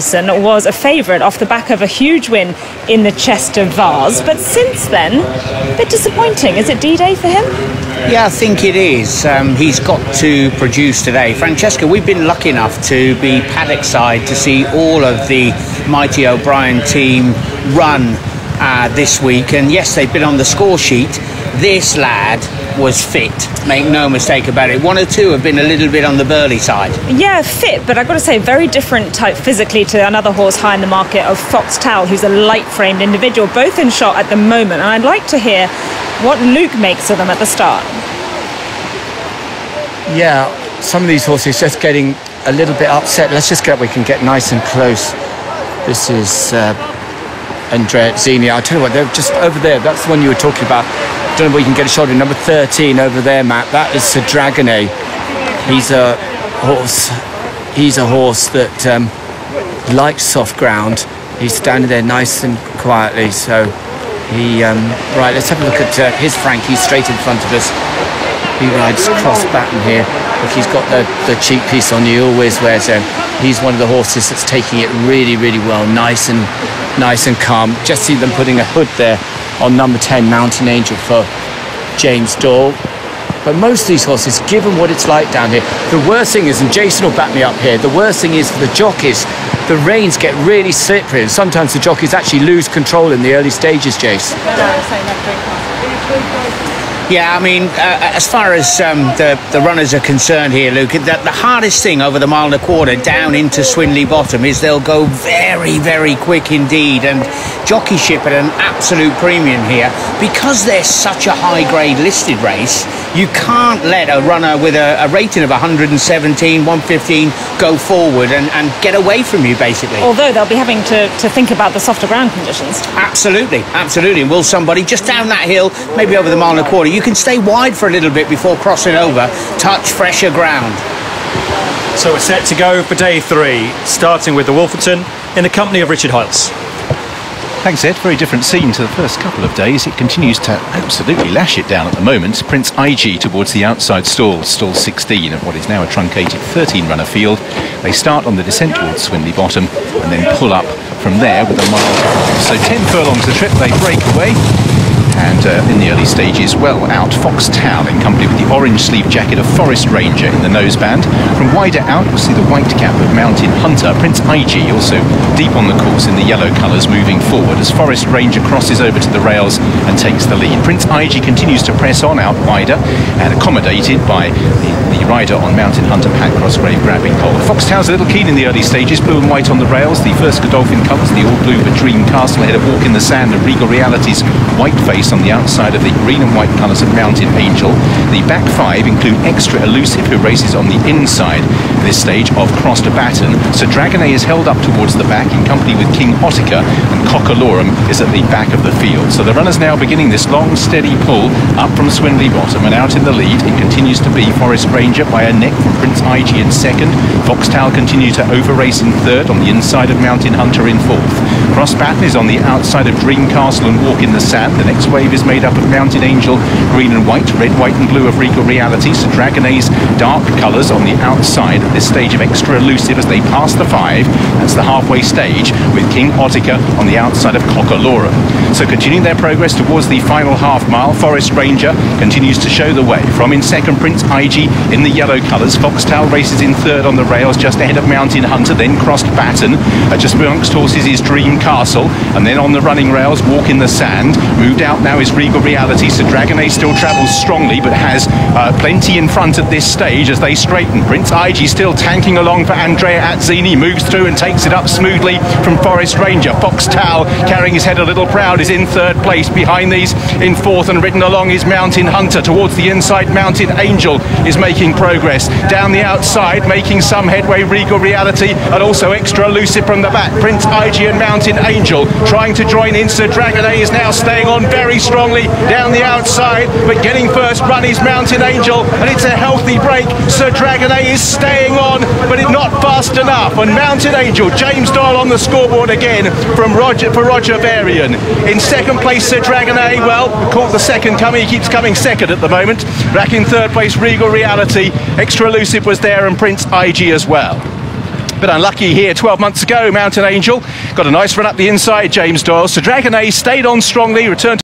Was a favourite off the back of a huge win in the Chester Vase, but since then, a bit disappointing. Is it D-Day for him? Yeah, I think it is. He's got to produce today. Francesca, we've been lucky enough to be paddock side to see all of the Mighty O'Brien team run this week, and yes, they've been on the score sheet. This lad was fit, make no mistake about it. One or two have been a little bit on the burly side. Yeah, fit, but I've got to say, very different type physically to another horse high in the market of Foxtel, who's a light-framed individual, both in shot at the moment. And I'd like to hear what Luke makes of them at the start. Yeah, some of these horses just getting a little bit upset. Let's just we can get nice and close. This is Andrea Zini. I'll tell you what, they're just over there. That's the one you were talking about. I don't know if we can get a shot of number 13 over there, Matt. That is Sir Dragonet. He's a horse that likes soft ground. He's standing there nice and quietly. So he right. Let's have a look at his Frank. He's straight in front of us. He rides cross baton here. Look, he's got the cheek piece on. He always wears them. He's one of the horses that's taking it really, really well. Nice and calm. Just see them putting a hood there on number 10, Mountain Angel, for James Doyle. But most of these horses, given what it's like down here, the worst thing is, and Jason will back me up here, the worst thing is for the jockeys, the reins get really slippery, and sometimes the jockeys actually lose control in the early stages, Jace. Yeah, I mean, as far as the runners are concerned here, Luke, the hardest thing over the mile and a quarter down into Swinley Bottom is they'll go very, very quick indeed, and jockeyship at an absolute premium here. Because they're such a high-grade listed race, you can't let a runner with a rating of 117, 115 go forward and get away from you, basically. Although they'll be having to think about the softer ground conditions. Absolutely, absolutely. Will somebody just down that hill, maybe over the mile and a quarter, you can stay wide for a little bit before crossing over, touch fresher ground. So we're set to go for day 3, starting with the Wolferton in the company of Richard Hiles. Thanks, Ed. Very different scene to the first couple of days. It continues to absolutely lash it down at the moment. Prince IG towards the outside stalls, stall 16 of what is now a truncated 13-runner field. They start on the descent towards Swinley Bottom and then pull up from there with a mile to go. So 10 furlongs a trip, they break away. And in the early stages, well out, Foxtel in company with the orange sleeve jacket of Forest Ranger in the noseband. From wider out, we'll see the white cap of Mountain Hunter. Prince IG also deep on the course in the yellow colours, moving forward as Forest Ranger crosses over to the rails and takes the lead. Prince IG continues to press on out wider and accommodated by the rider on Mountain Hunter, Pat Crossgrave, grabbing hold. Foxtel's a little keen in the early stages, blue and white on the rails. The first Godolphin colours, the all blue for Dream Castle ahead of Walk in the Sand and Regal Reality's white face on the outside of the green and white colours of Mountain Angel. The back 5 include Extra Elusive, who races on the inside this stage of Crossed Baton. So Dragonet is held up towards the back in company with King Otica, and Cockalorum is at the back of the field. So the runners now beginning this long, steady pull up from Swinley Bottom, and out in the lead it continues to be Forest Ranger by a neck from Prince IG in second. Foxtel continue to over-race in third, on the inside of Mountain Hunter in fourth. Cross Baton is on the outside of Dream Castle and Walk in the Sand. The next wave is made up of Mountain Angel, green and white, red, white and blue of Regal Reality. So Dragonet's dark colours on the outside at this stage of Extra Elusive as they pass the 5. That's the halfway stage, with King Otica on the outside of Cockalorum. So continuing their progress towards the final half mile, Forest Ranger continues to show the way. From in second, Prince IG in the yellow colours. Foxtel races in third on the rails, just ahead of Mountain Hunter, then Crossed Baton. Just amongst horses is Dream Castle, and then on the running rails, Walk in the Sand. Moved out now is Regal Reality. So Dragonet still travels strongly, but has plenty in front at this stage as they straighten. Prince IG still tanking along for Andrea Azzini, moves through and takes it up smoothly from Forest Ranger. Foxtel, carrying his head a little proud, is in third place. Behind these in fourth and ridden along is Mountain Hunter. Towards the inside, Mountain Angel is making progress. Down the outside, making some headway, Regal Reality, and also Extra Elusive from the back. Prince IG and Mountain Angel trying to join in. So Dragonet is now staying on very strongly down the outside, but getting first run is Mountain Angel, and it's a healthy break. Sir Dragonet is staying on, but it's not fast enough. And Mountain Angel, James Doyle on the scoreboard again for Roger Varian. In second place, Sir Dragonet, well, caught the second coming. He keeps coming second at the moment. Back in third place, Regal Reality. Extra Elusive was there, and Prince IG as well. But unlucky here 12 months ago, Mountain Angel got a nice run up the inside, James Doyle. So Dragon A stayed on strongly, returned